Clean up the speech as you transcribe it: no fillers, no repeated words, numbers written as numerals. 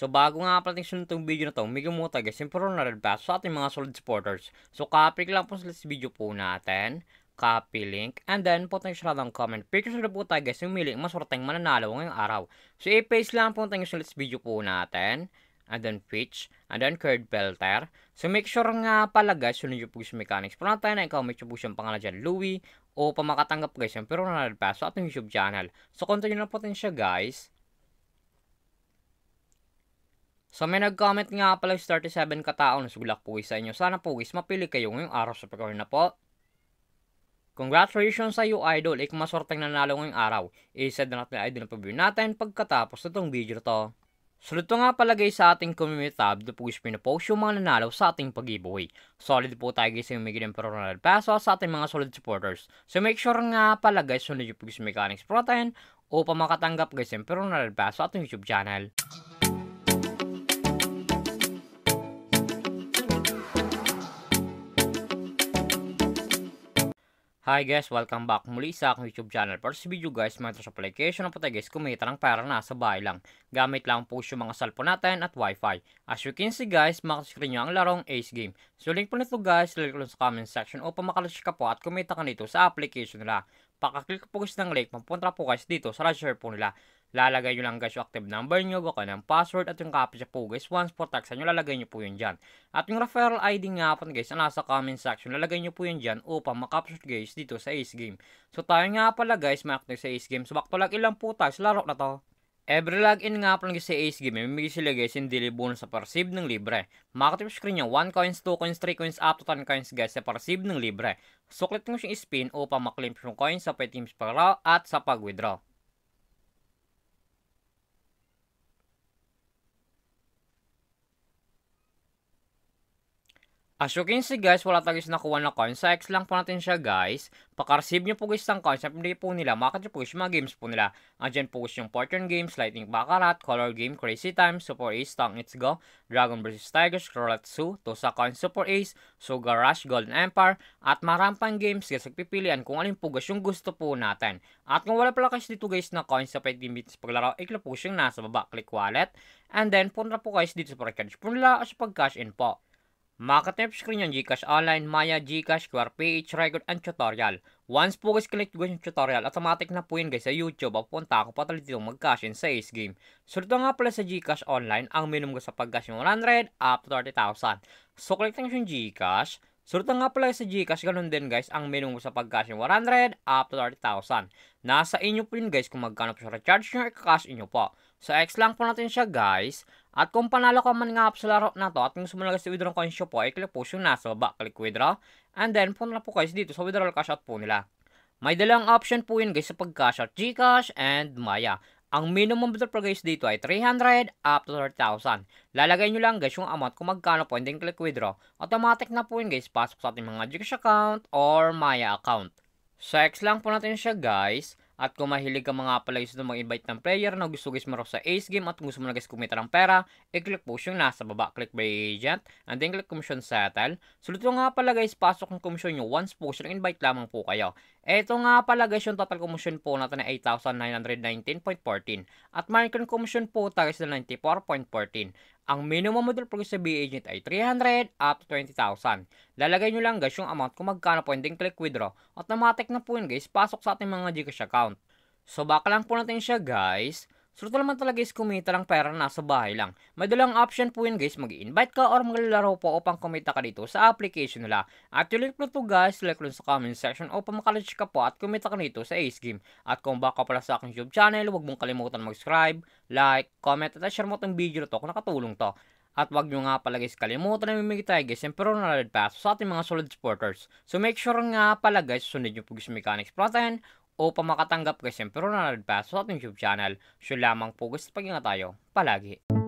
So bago nga pala sunod itong video na to, may gumuta guys, siyempre na red pass sa ating mga solid supporters. So copy lang po sa video po natin, copy link, and then po tayo sa ng comment. Picture na po tayo guys, yung miling maswerteng mananalo ngayong araw. So i-paste lang po tayo sa video po natin, and then pitch, and then curd pelter. So make sure nga pala guys, sunod nyo po yung mechanics. Puna tayo na ikaw, may po siyang pangalan dyan, Louie, o pamakatanggap guys, yung pero na red pass sa ating YouTube channel. So continue na po tayo siya guys. So may nag-comment nga pala 37 katao na sugulak po sa inyo. Sana po guys mapili kayo ngayong araw sa pagkawin na po. Congratulations sa iyo idol. Kung maswerteng nanalo ngayong araw. I-send na natin idol na pag-view natin pagkatapos na itong video to. So dito nga pala guys sa ating community tab, dito po guys pinapost yung mga nanalo sa ating pag-giveaway. Solid po tayo guys yung may ganyan pero nanalo peso sa ating mga solid supporters. So make sure nga pala guys sunod yung po guys mechanics protein o pamakatanggap guys yung pero nanalo peso sa ating YouTube channel. Hi guys, welcome back muli sa aking YouTube channel. Para sa video guys, may sa application na po tayo guys, kumita ng pera na sa bahay lang. Gamit lang po yung mga cellphone natin at wifi. As you can see guys, makascreen nyo ang larong Ace Game. So link po nito guys, link ko sa comment section upang makalash ka po at kumita ka nito sa application nila. Pakaklik po guys ng link, mapunta po guys dito sa register po nila. Lalagay nyo lang guys yung active number nyo, gawin ng password at yung copy po guys. Once po tax nyo, lalagay nyo po yun dyan. At yung referral ID nga po guys, na nasa comment section, lalagay nyo po yun dyan upang makapshoot guys dito sa Ace Game. So tayo nga pala guys, ma-active sa Ace Game. So back to lag ilang po tayo sa laro na to. Every login nga pala guys sa Ace Game, may mimigay sila guys yung daily bonus sa per-receive ng libre. Makatip screen nyo, 1 coins, 2 coins, 3 coins, up to 10 coins guys sa per-receive ng libre. So click nyo yung spin upang maklaim yung coins sa pay teams pag-raw at sa pag-withdraw. As you can see guys, wala tayo guys nakuha na coins. Sa X lang po natin siya guys. Paka-receive nyo po guys ng coins. Hindi po nila, makakit nyo po guys yung mga games po nila. Andyan po guys yung Fortune Games, Lightning Baccarat, Color Game, Crazy Time, Super Ace, Tong It's Go, Dragon vs Tigers, Roulette-Zoo, Tosa Coins, Super Ace, Sugar Rush, Golden Empire, at marampang games guys. Nagpipilian kung alin po guys yung gusto po natin. At kung wala pala guys dito guys na coins sa pwede sa paglaro, i-click po yung nasa baba, click wallet. And then punta po guys dito sa recharge po nila o sa pag-cash in po. Makatip screen yung Gcash Online, Maya, Gcash, QR Page, Record, and Tutorial. Once po guys click guys yung tutorial, automatic na po yun guys sa YouTube. Papunta ako patuloy dito mag-cash in sa Ace Game. So dito nga pala sa Gcash Online, ang minimum ko sa pag-cash yung 100 up to 30,000. So click nyo yung Gcash. So dito nga pala sa Gcash, ganun din guys, ang minimum ko sa pag-cash yung 100 up to 30,000. Nasa inyo po yun guys kung magkano po sa recharge nyo, i-cash inyo po. So X lang po natin siya guys. At kung panalo ka man nga sa laro na to at kung gusto mo na guys withdraw coins nyo po, i-click po yung nasa baba, click withdraw. And then punta na po guys dito sa withdrawal cash out po nila. May dalang option po yun guys sa pag-cash out, Gcash and Maya. Ang minimum withdrawal guys dito ay 300 up to 30,000. Lalagay nyo lang guys yung amount kung magkano po, and then click withdraw. Automatic na po yun guys, pasok sa ating mga Gcash account or Maya account. So X lang po natin siya guys. At kung mahilig ka mga pala guys na mag-invite ng player na gusto guys maro sa Ace Game at gusto mo na guys kumita ng pera, i-click po yung nasa baba, click by agent, and then click commission settle. So dito nga pala guys, pasok ng commission nyo once po siya, invite lamang po kayo. Ito nga pala guys, yung total commission po natin na 8,919.14. At market commission po tayo sa 94.14. Ang minimum model po sa BA agent ay 300 up to 20,000. Lalagay nyo lang guys yung amount kung magkano po, and then click withdraw. Automatic na po yun guys, pasok sa ating mga Gcash account. So back lang po natin siya guys. So ito naman talaga guys, kumita lang pera nasa bahay lang. May dalang option po yun guys, mag-invite ka or maglalaro po upang kumita ka dito sa application nila. At yung link po ito guys, like lang sa comment section upang makalash ka po at kumita ka dito sa Ace Game. At kung baka pala sa aking YouTube channel, huwag mong kalimutan mag-subscribe, like, comment at share mo itong video na to kung nakatulong to. At wag nyo nga pala guys kalimutan na mamimigay tayo guys yung pero na red pass sa ating mga solid supporters. So make sure nga pala guys, sunod nyo po guys mechanics protein o pamakatanggap guys yung pero na red pass sa ating YouTube channel. So lamang po guys, pag-ingat tayo palagi.